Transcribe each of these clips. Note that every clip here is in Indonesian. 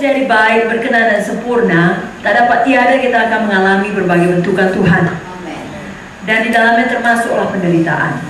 menjadi baik, berkenan dan sempurna, tak dapat tiada kita akan mengalami berbagai bentukan Tuhan. Dan di dalamnya termasuklah penderitaan.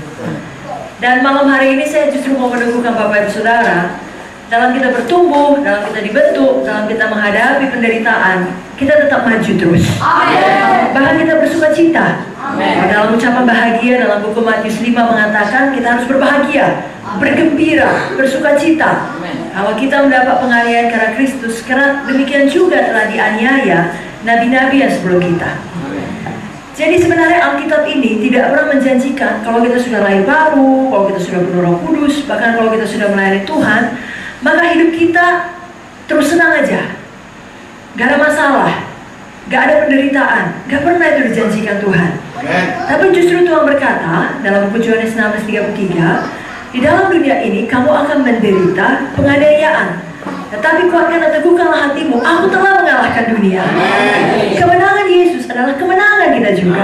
Dan malam hari ini saya justru mau meneguhkan Bapak Ibu Saudara, dalam kita bertumbuh, dalam kita dibentuk, dalam kita menghadapi penderitaan, kita tetap maju terus. Amen. Bahkan kita bersuka cita. Amen. Dalam ucapan bahagia, dalam buku Matius 5 mengatakan kita harus berbahagia, bergembira, bersuka cita. Amen. Kalau kita mendapat penganiayaan karena Kristus, karena demikian juga telah dianiaya nabi-nabi yang sebelum kita. Jadi sebenarnya Alkitab ini tidak pernah menjanjikan kalau kita sudah lahir baru, kalau kita sudah penuh Roh Kudus, bahkan kalau kita sudah melayani Tuhan, maka hidup kita terus senang aja, gak ada masalah, gak ada penderitaan. Gak pernah itu dijanjikan Tuhan. Tapi justru Tuhan berkata dalam buku Yohanes 16:33, di dalam dunia ini kamu akan menderita penganiayaan, tetapi kuatkan dan teguhkanlah hatimu, aku telah mengalahkan dunia. Kemenangan Yesus adalah kemenangan kita juga.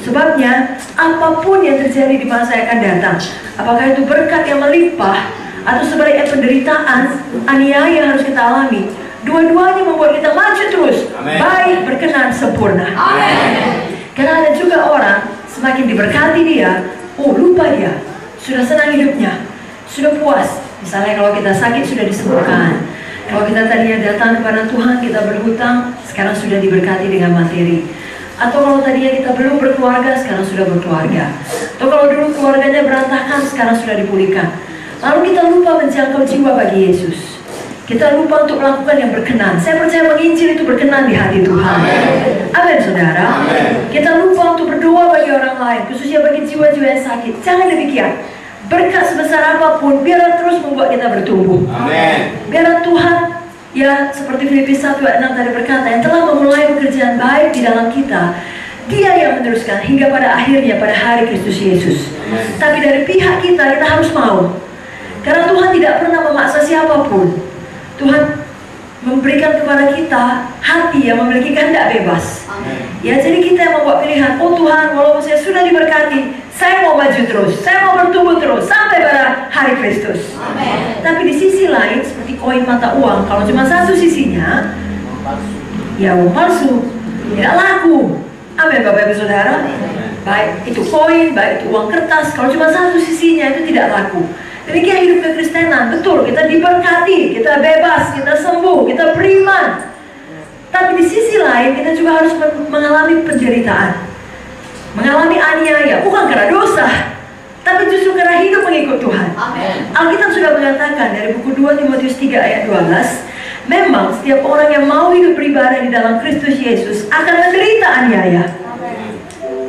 Sebabnya apapun yang terjadi di masa yang akan datang, apakah itu berkat yang melimpah atau sebaliknya penderitaan, aniaya yang harus kita alami, dua-duanya membuat kita maju terus. Amen. Baik, berkenan, sempurna. Amen. Karena ada juga orang semakin diberkati dia, lupa dia, sudah senang hidupnya, sudah puas. Misalnya kalau kita sakit sudah disembuhkan, kalau kita tadinya datang kepada Tuhan kita berhutang, sekarang sudah diberkati dengan materi. Atau kalau tadinya kita belum berkeluarga, sekarang sudah berkeluarga. Atau kalau dulu keluarganya berantakan, sekarang sudah dipulihkan. Lalu kita lupa menjangkau jiwa bagi Yesus. Kita lupa untuk melakukan yang berkenan. Saya percaya menginjil itu berkenan di hati Tuhan. Amin, saudara. Amen. Kita lupa untuk berdoa bagi orang lain, khususnya bagi jiwa-jiwa yang sakit. Jangan demikian. Berkat sebesar apapun, biarlah terus membuat kita bertumbuh. Amen. Biarlah Tuhan, ya seperti Filipi 1 ayat 6 tadi berkata, yang telah memulai pekerjaan baik di dalam kita, Dia yang meneruskan hingga pada akhirnya pada hari Kristus Yesus. Amen. Tapi dari pihak kita harus mau. Karena Tuhan tidak pernah memaksa siapapun. Tuhan memberikan kepada kita hati yang memiliki kehendak bebas. Amen. Ya, jadi kita yang membuat pilihan. Oh Tuhan, walaupun saya sudah diberkati, saya mau maju terus, saya mau bertumbuh terus sampai pada hari Kristus. Amen. Tapi di sisi lain, seperti koin mata uang, kalau cuma satu sisinya, ya uang palsu, tidak laku. Amin, Bapak Ibu Saudara. Baik itu koin, baik itu uang kertas, kalau cuma satu sisinya itu tidak laku. Demikian hidup kekristenan, betul, kita diberkati, kita bebas, kita sembuh, kita beriman. Tapi di sisi lain kita juga harus mengalami penderitaan, mengalami aniaya, bukan karena dosa, tapi justru karena hidup mengikut Tuhan. Amen. Alkitab sudah mengatakan dari buku 2 Timotius 3 ayat 12, memang setiap orang yang mau hidup beribadah di dalam Kristus Yesus akan menderita aniaya.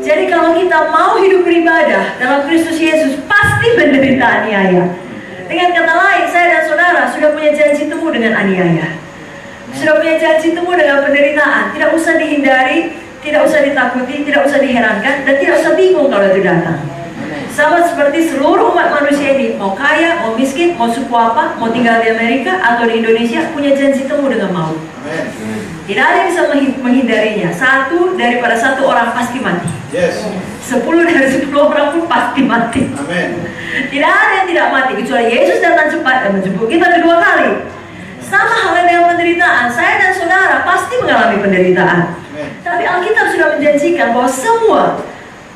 Jadi kalau kita mau hidup beribadah dalam Kristus Yesus, pasti menderita aniaya. Dengan kata lain, saya dan saudara sudah punya janji temu dengan aniaya, sudah punya janji temu dengan penderitaan. Tidak usah dihindari, tidak usah ditakuti, tidak usah diherankan, dan tidak usah bingung kalau itu datang. Sama seperti seluruh umat manusia ini, mau kaya, mau miskin, mau suku apa, mau tinggal di Amerika atau di Indonesia, punya janji temu dengan maut. Tidak ada yang bisa menghindarinya. Daripada satu orang pasti mati. 10 dari 10 orang pun pasti mati. Amen. Tidak ada yang tidak mati kecuali Yesus datang cepat dan menjemput kita kedua kali. Sama halnya dengan penderitaan. Saya dan saudara pasti mengalami penderitaan. Amen. Tapi Alkitab sudah menjanjikan bahwa semua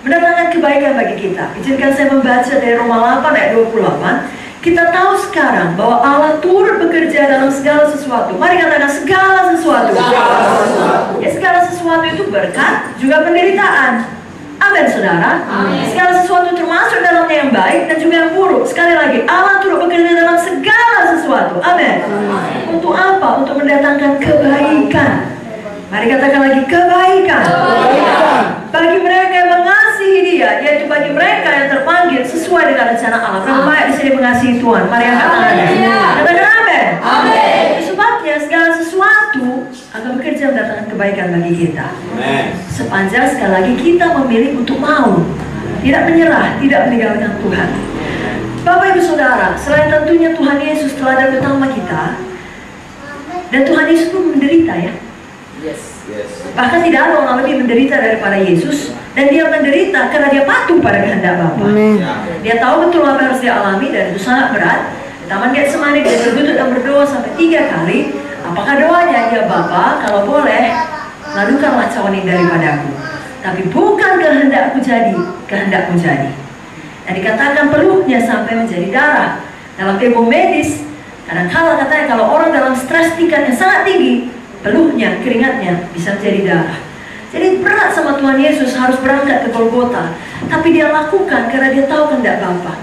mendatangkan kebaikan bagi kita. Izinkan saya membaca dari Roma 8 ayat 28. Kita tahu sekarang bahwa Allah turut bekerja dalam segala sesuatu. Mari katakan segala sesuatu. Ya, segala sesuatu itu berkat juga penderitaan. Amin, saudara. Amin. Segala sesuatu termasuk dalamnya yang baik dan juga yang buruk. Sekali lagi, Allah turut bekerja dalam segala sesuatu. Amin. Untuk apa? Untuk mendatangkan kebaikan. Mari katakan lagi, kebaikan. Bagi mereka yang mengasihi Dia, yaitu bagi mereka yang terpanggil sesuai dengan rencana Allah. Berapa banyak di sini mengasihi Tuhan? Mari angkat tangannya. Katakan amin. Amin. Sebabnya segala sesuatu akan bekerja mendatangkan kebaikan bagi kita. Amen. Sepanjang sekali lagi kita memilih untuk mau, tidak menyerah, tidak meninggalkan Tuhan. Bapak Ibu Saudara, selain tentunya Tuhan Yesus teladan utama kita, dan Tuhan Yesus pun menderita ya. Bahkan tidak ada orang lebih menderita daripada Yesus, dan Dia menderita karena Dia patuh pada kehendak Bapa. Dia tahu betul apa yang harus dia alami dan itu sangat berat. Taman Getsemani dia berlutut dan berdoa sampai 3 kali. Apakah doanya? Ya Bapa, kalau boleh, lalukanlah cawan ini daripadaku. Tapi bukan kehendakku jadi, kehendakmu jadi. Dan dikatakan peluhnya sampai menjadi darah. Dalam ilmu medis, kadang-kala katanya kalau orang dalam stres tingkat yang sangat tinggi, peluhnya, keringatnya bisa menjadi darah. Jadi berat sama Tuhan Yesus harus berangkat ke Golgota. Tapi dia lakukan karena dia tahu kehendak Bapa.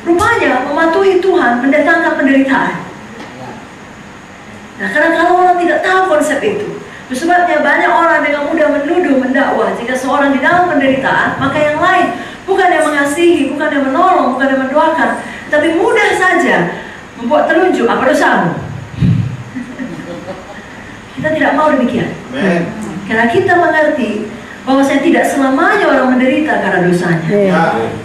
Rupanya mematuhi Tuhan mendatangkan penderitaan. Nah, kadang-kala orang tidak tahu konsep itu. Sebabnya banyak orang dengan mudah menuduh, mendakwa jika seorang di dalam penderitaan, maka yang lain bukan yang mengasihi, bukan yang menolong, bukan yang mendoakan, tapi mudah saja membuat telunjuk, apa dosamu? Kita tidak mau demikian. Karena kita mengerti bahwa saya tidak selamanya orang menderita karena dosanya.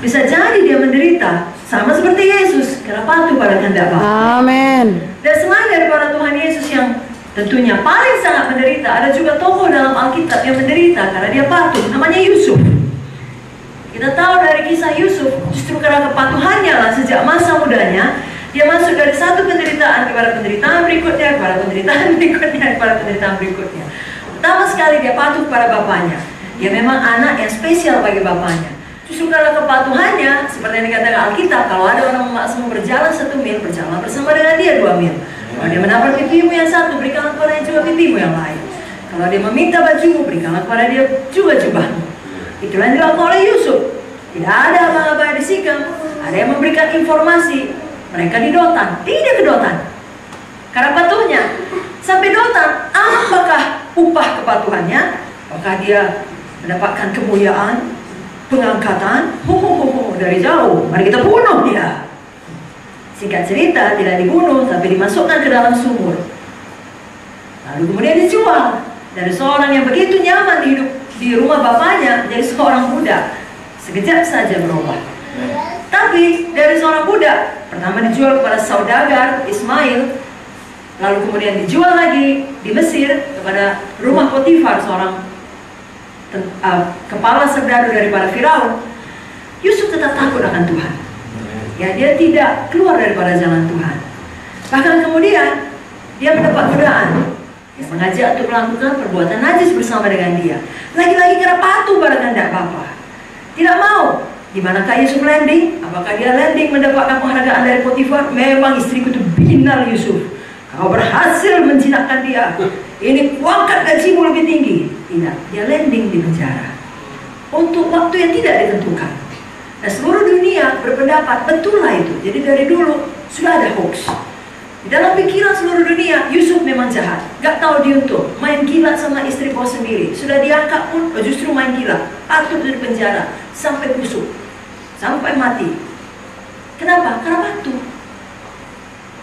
Bisa jadi dia menderita sama seperti Yesus karena patuh pada kehendak Bapa. Amin. Dan selain daripada Tuhan Yesus yang tentunya paling sangat menderita, ada juga tokoh dalam Alkitab yang menderita karena dia patuh, namanya Yusuf. Kita tahu dari kisah Yusuf, justru karena kepatuhannya lah sejak masa mudanya, dia masuk dari satu penderitaan kepada penderitaan berikutnya, kepada penderitaan berikutnya, kepada penderitaan berikutnya. Pertama sekali dia patuh kepada bapaknya. Dia memang anak yang spesial bagi bapaknya. Justru karena kepatuhannya, seperti yang dikatakan Alkitab, kalau ada orang memaksamu berjalan 1 mil, berjalan bersama dengan dia 2 mil. Kalau dia menampar pipimu yang satu, berikanlah kepada juga pipimu yang lain. Kalau dia meminta bajumu, berikanlah kepada dia juga jubahmu. Itulah yang dilakukan oleh Yusuf. Tidak ada abang-abang yang disikam. Ada yang memberikan informasi. Mereka di Dotan, tidak ke Dotan. Karena patuhnya. Sampai Dotan, apakah upah kepatuhannya? Apakah dia mendapatkan kemuliaan, pengangkatan? Dari jauh, mari kita bunuh dia. Singkat cerita, tidak dibunuh, tapi dimasukkan ke dalam sumur. Lalu kemudian dijual. Dari seorang yang begitu nyaman hidup di rumah bapaknya, jadi seorang budak. Sekejap saja berubah. Tapi dari seorang budak, pertama dijual kepada saudagar Ismail, lalu kemudian dijual lagi di Mesir kepada rumah Potifar, seorang kepala serdadu daripada Firaun. Yusuf tetap takut akan Tuhan. Ya, dia tidak keluar daripada jalan Tuhan. Bahkan kemudian dia mendapat godaan yang mengajak untuk melakukan perbuatan najis bersama dengan dia. Lagi-lagi karena patuh pada kehendak Bapa. Tidak mau. Di manakah Yusuf landing? Apakah dia landing mendapatkan penghargaan dari Potifar? Memang istriku itu binal Yusuf. Kau berhasil menjinakkan dia. Ini kuangkat gajimu lebih tinggi. Tidak, dia landing di penjara untuk waktu yang tidak ditentukan. Nah, seluruh dunia berpendapat betullah itu. Jadi dari dulu sudah ada hoax. Di dalam pikiran seluruh dunia, Yusuf memang jahat. Gak tahu diuntung, main gila sama istri bos sendiri. Sudah diangkat pun, justru main gila. Patut di penjara sampai busuk, sampai mati. Kenapa? Karena patuh.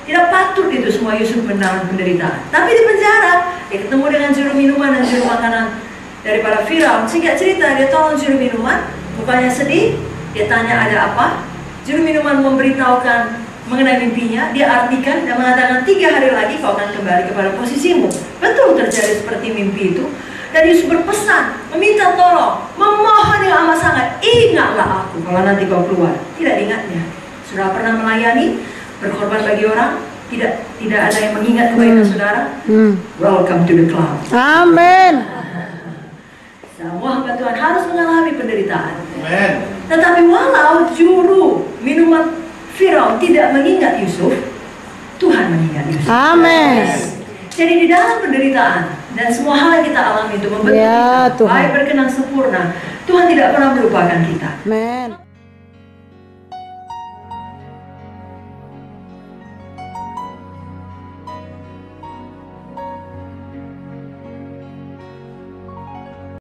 Tidak patut itu semua Yusuf mendalam penderitaan. Tapi di penjara, dia ketemu dengan juru minuman dan juru makanan daripada Firaun. Singkat cerita, dia tolong juru minuman, bukannya sedih. Dia tanya ada apa. Juru minuman memberitahukan mengenai mimpinya. Dia artikan dan mengatakan 3 hari lagi kau akan kembali kepada posisimu. Betul terjadi seperti mimpi itu. Dan Yusuf berpesan, meminta tolong, memohon dengan amat sangat, ingatlah aku kalau nanti kau keluar. Tidak diingatnya. Sudah pernah melayani, berkorban bagi orang, tidak ada yang mengingat kebaikan saudara. Welcome to the club. Amin. Semua hamba Tuhan harus mengalami penderitaan. Amen. Tetapi walau juru minuman Firaun tidak mengingat Yusuf, Tuhan mengingat Yusuf. Amin. Jadi di dalam penderitaan dan semua hal yang kita alami itu membentuk Ya, kita Tuhan. baik berkenan sempurna, Tuhan tidak pernah melupakan kita. Amin.